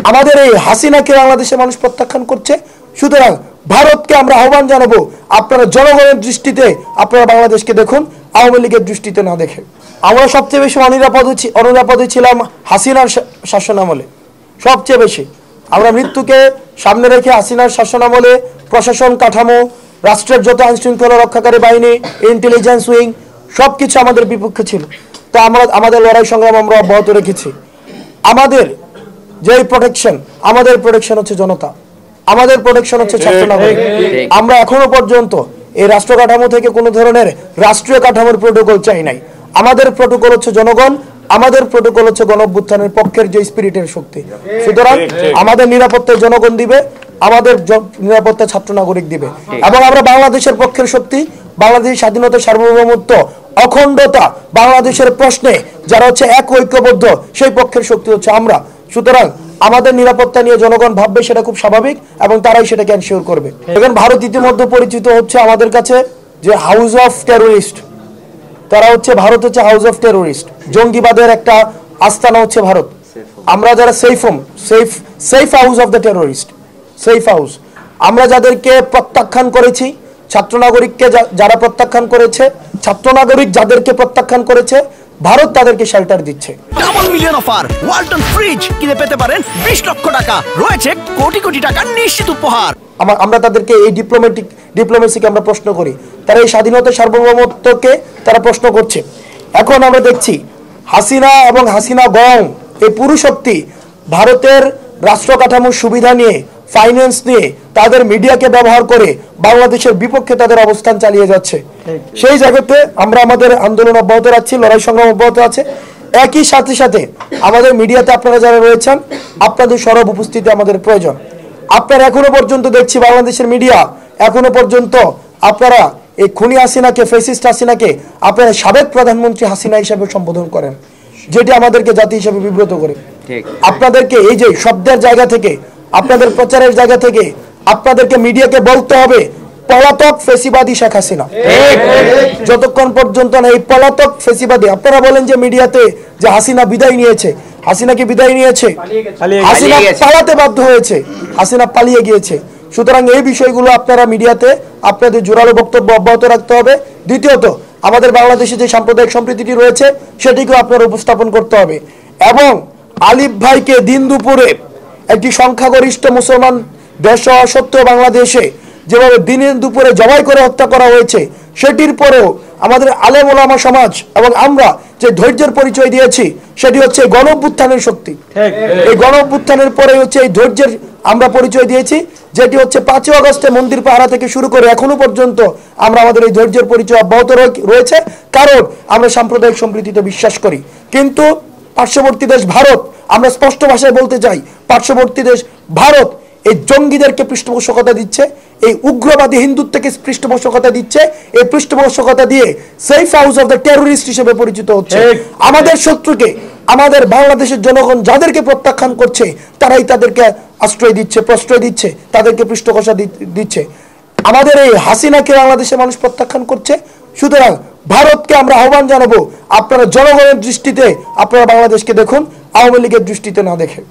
আমাদের এই হাসিনাকে বাংলাদেশের মানুষ প্রত্যাখ্যান করছে। সুতরাং ভারতকে আমরা আহ্বান জানাবো, আপনারা জনগণের দৃষ্টিতে আপনারা বাংলাদেশকে দেখুন, আওয়ামী লীগের দৃষ্টিতে না দেখে। আমরা সবচেয়ে বেশি অনিরাপদে ছিলাম হাসিনার শাসনামলে, সবচেয়ে বেশি আমরা মৃত্যুকে সামনে রেখে হাসিনার শাসনামলে প্রশাসন কাঠামো, রাষ্ট্রের যত আইনশৃঙ্খলা রক্ষাকারী বাহিনী, ইন্টেলিজেন্স উইং সবকিছু আমাদের বিপক্ষে ছিল। তো আমরা আমাদের লড়াই সংগ্রাম আমরা অব্যাহত রেখেছি। আমাদের যেই প্রোটেকশন, আমাদের প্রোটেকশন হচ্ছে জনতা, আমাদের প্রোটেকশন হচ্ছে ছাত্র নাগরিক। আমরা এখনো পর্যন্ত এই রাষ্ট্র কাঠামো থেকে কোনো ধরনের রাষ্ট্রীয় কাঠামোর প্রোটোকল চাই নাই। আমাদের প্রোটোকল হচ্ছে জনগণ, আমাদের প্রোটোকল হচ্ছে গণঅভ্যুত্থানের পক্ষের যে স্পিরিটের শক্তি। সুতরাং আমাদের নিরাপত্তা জনগণ দিবে, আমাদের নিরাপত্তা ছাত্র নাগরিক দিবে, এবং আমরা বাংলাদেশের পক্ষের শক্তি, বাংলাদেশের স্বাধীনতা, সার্বভৌমত্ব, অখণ্ডতা, বাংলাদেশের প্রশ্নে যারা হচ্ছে এক ঐক্যবদ্ধ, সেই পক্ষের শক্তি হচ্ছে আমরা। সুতরাং আমাদের নিরাপত্তা নিয়ে জনগণ ভাববে, সেটা খুব স্বাভাবিক, এবং তারাই সেটাকে এনশিওর করবে। এখন ভারত ইতিমধ্যে পরিচিত হচ্ছে আমাদের কাছে যে হাউস অফ টেরোরিস্ট, তারা হচ্ছে ভারত হচ্ছে হাউস অফ টেরোরিস্ট, জঙ্গিবাদের একটা আস্তানা হচ্ছে ভারত। আমরা যারা safe house of the terrorist, safe house, আমরা যাদেরকে প্রত্যাখ্যান করেছি, ছাত্র নাগরিককে যারা প্রত্যাখ্যান করেছে, ছাত্র নাগরিক যাদেরকে প্রত্যাখ্যান করেছে, ভারত তাদেরকে শেল্টার দিচ্ছে। Double million offer, Walton fridge কিনে পেতে পারেন 20 লক্ষ টাকা, রয়েছে কোটি কোটি টাকার নিশ্চিত উপহার। আমরা তাদেরকে এই ডিপ্লোমেসিকে আমরা প্রশ্ন করি, তারা এই স্বাধীনতা সার্বভৌমত্বকে তারা প্রশ্ন করছে। এখন আমরা দেখছি হাসিনা এবং হাসিনা গং, এই পুরো শক্তি ভারতের রাষ্ট্র কাঠামোর সুবিধা নিয়ে, ফাইন্যান্স নিয়ে, তাদের মিডিয়াকে ব্যবহার করে বাংলাদেশের বিপক্ষে তাদের অবস্থান চালিয়ে যাচ্ছে। সেই জায়গাতে আমরা আমাদের আন্দোলন অব্যাহত রাখছি, লড়াই সংগ্রাম অব্যাহত আছে। একই সাথে সাথে আমাদের মিডিয়াতে আপনারা যারা রয়েছেন, আপনাদের সরব উপস্থিতি আমাদের প্রয়োজন। আপনারা এখনো পর্যন্ত দেখছি বাংলাদেশের মিডিয়া এখনো পর্যন্ত আপনারা এই খুনি হাসিনাকে, ফ্যাসিস্ট হাসিনাকে আপনারা সাবেক প্রধানমন্ত্রী হাসিনা হিসেবে সম্বোধন করেন, যেটি আমাদেরকে জাতি হিসেবে বিব্রত করে। আপনাদেরকে এই যে শব্দের জায়গা থেকে, আপনাদের প্রচারের জায়গা থেকে আপনাদেরকে মিডিয়াকে বলতে হবে পলাতক ফেসিবাদী শেখ হাসিনা। যতক্ষণ পর্যন্ত না এই পলাতক ফেসিবাদী, আপনারা বলেন যে মিডিয়াতে যে হাসিনা বিদায় নিয়েছে, হাসিনা কি বিদায় নিয়েছে? হাসিনা পালাতে বাধ্য হয়েছে, হাসিনা পালিয়ে গিয়েছে। সুতরাং এই বিষয়গুলো আপনারা মিডিয়াতে আপনাদের জোরালো বক্তব্য অব্যাহত রাখতে হবে। দ্বিতীয়ত, আমাদের বাংলাদেশে যে সাম্প্রদায়িক সম্প্রীতিটি রয়েছে সেটিকেও আপনারা উপস্থাপন করতে হবে, এবং আলিফ ভাইকে দিন দুপুরে একটি সংখ্যাগরিষ্ঠ মুসলমান দেশ হওয়া সত্ত্বেও বাংলাদেশে যেভাবে দিনের দুপুরে জবাই করে হত্যা করা হয়েছে, সেটির পরেও আমাদের আলেম ওলামা সমাজ এবং আমরা যে ধৈর্যের পরিচয় দিয়েছি, সেটি হচ্ছে গণঅভ্যুত্থানের শক্তি। এই গণঅভ্যুত্থানের পরে হচ্ছে এই ধৈর্যের আমরা পরিচয় দিয়েছি, যেটি হচ্ছে 5ই আগস্টে মন্দির পাহারা থেকে শুরু করে এখনো পর্যন্ত আমরা আমাদের এই ধৈর্যের পরিচয় অব্যাহত রয়েছে, কারণ আমরা সাম্প্রদায়িক সম্প্রীতিতে বিশ্বাস করি। কিন্তু পার্শ্ববর্তী দেশ ভারত, আমরা স্পষ্ট ভাষায় বলতে চাই, পার্শ্ববর্তী দেশ ভারত এই জঙ্গিদেরকে পৃষ্ঠপোষকতা দিচ্ছে, এই উগ্রবাদী হিন্দুত্বকে পৃষ্ঠপোষকতা দিচ্ছে, এই পৃষ্ঠপোষকতা দিয়ে safe house of the terrorist হিসেবে পরিচিত হচ্ছে। আমাদের শত্রুকে, আমাদের বাংলাদেশের জনগণ যাদেরকে প্রত্যাখ্যান করছে, তারাই তাদেরকে আশ্রয় দিচ্ছে, প্রশ্রয় দিচ্ছে, তাদেরকে পৃষ্ঠপোষকতা দিচ্ছে। আমাদের এই হাসিনাকে বাংলাদেশের মানুষ প্রত্যাখ্যান করছে। সুতরাং ভারতকে আমরা আহ্বান জানাবো, আপনারা জনগণের দৃষ্টিতে আপনারা বাংলাদেশকে দেখুন, আওয়ামী লীগের দৃষ্টিতে না দেখে।